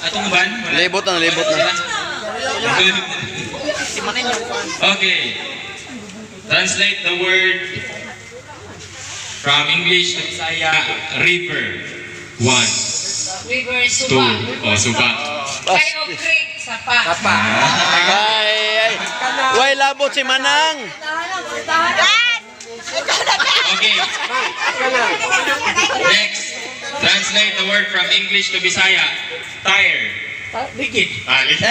Atong ban? Libot na, libot na. Okay. Translate the word from English to Bisaya. River. 1, River 2. Suba. Oh, Suba. Kayo creek Sapa. Ay, way labot si Manang. Okay. Next. Translate the word from English to Bisaya. Tire. Ligid. Ligid.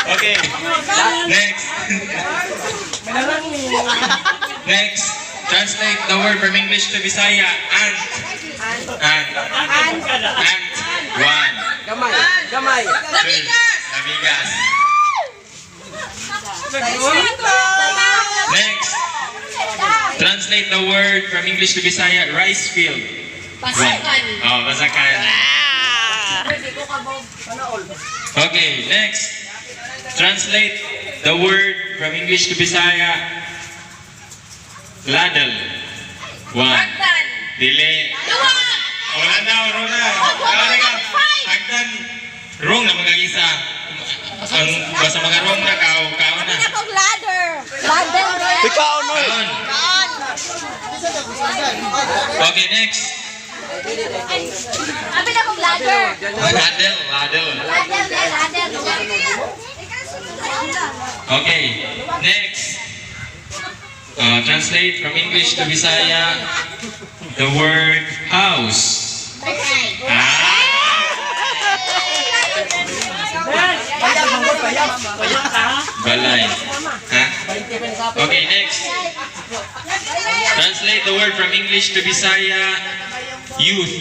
Okay. Next. Next. Translate the word from English to Bisaya. Ant. Ant. Ant. 1. Gamay. 2. Nabigas. Next. Translate the word from English to Bisaya. Rice field. Pasakan. Oh, pasakan. Okay, next. Translate the word from English to Bisaya. Ladle. 1. Dili. Wala na, wrong na. Hagdan. Wrong na mag-isa. Ang basta mga wrong na, kao na. Ikaw no. Kaon. Okay, next. Ladle. Okay, next. Translate from English to Bisaya the word house. Balay. Okay, next. Translate the word from English to Bisaya youth.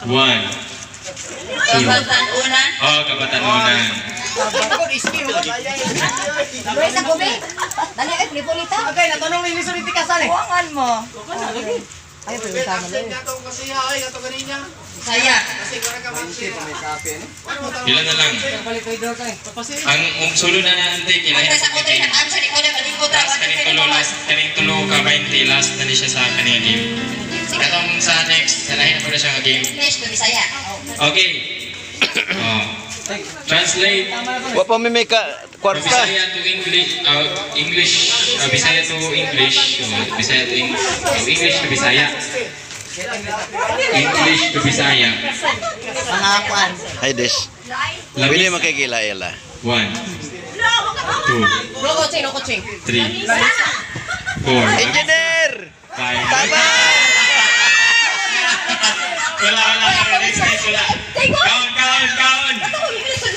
1. Kabatanunan. Oh, kabatanunan. Okay, natanong ni Liso ni Tikasan eh. Ay, pero tama na eh. Saya. Ilan na lang. Balik kayo doon kayo. Ang sulo na naantay, kinahirap Sa ko game. Ang sa likod ng aling putra. Kaning tulo ka 20, last na ni siya sa kanina game. Katong sa next, sanahin na po na siya nga game. English to Bisaya. Okay. Translate Wa pa may ka from kwarta. Bisaya to English, Bisaya to English, Bisaya to English to Bisaya. English to Bisaya. Pangakuan. Hay des. Pwede makikilala. 1, 2, No coaching. 3, 4, Engineer. 5. Tama. Wala. Next, wala.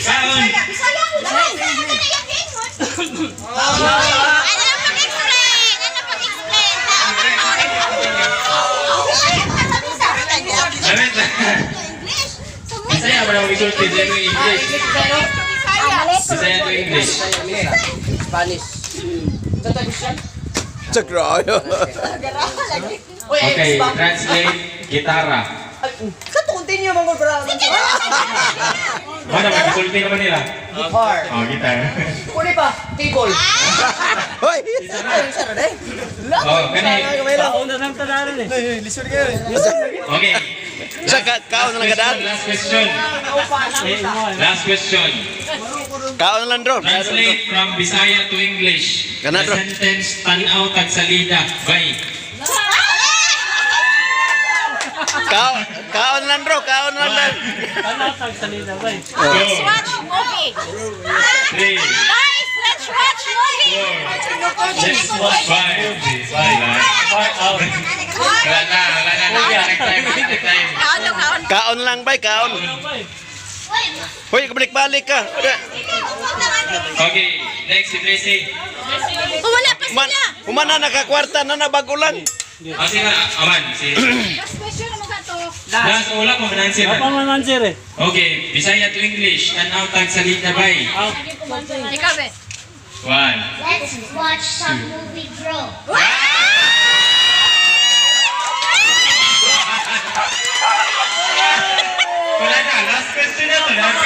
Kaon. Bisaya ba na isulti dito yung English? Bisaya to English. Spanish. Sagrayo. Okay, translate gitara. Kato continue mong bro. Mana ba isulti naman nila? Guitar. Oh, gitar. Kuni pa, table. Hoy. Sara dai. Oh, kani. Okay. Sa kaon na lang gadaan. Last question. Last question. Kaon na lang dron. Translate from Bisaya to English. Kana, The bro. sentence tanaw tag salida. Bye. Kaon na lang bro, kaon na lang. Go. Watch movie. 3, Guys, let's watch movie. 4, 5, 6, 7. Wala na. Nag-time. Kaon lang bay, kaon. Hoy, balik-balik ka. Okay, next si Tracy. Wala pa Man, humana nakakwarta na nabago lang. Sige nga, Aman. Si Last question naman ka to. last wala ko manansir. Okay, Bisaya to English. Tanaw tag salida bay. Ikaw, be. 1. Let's watch some movie, bro. Wala na, last question na to.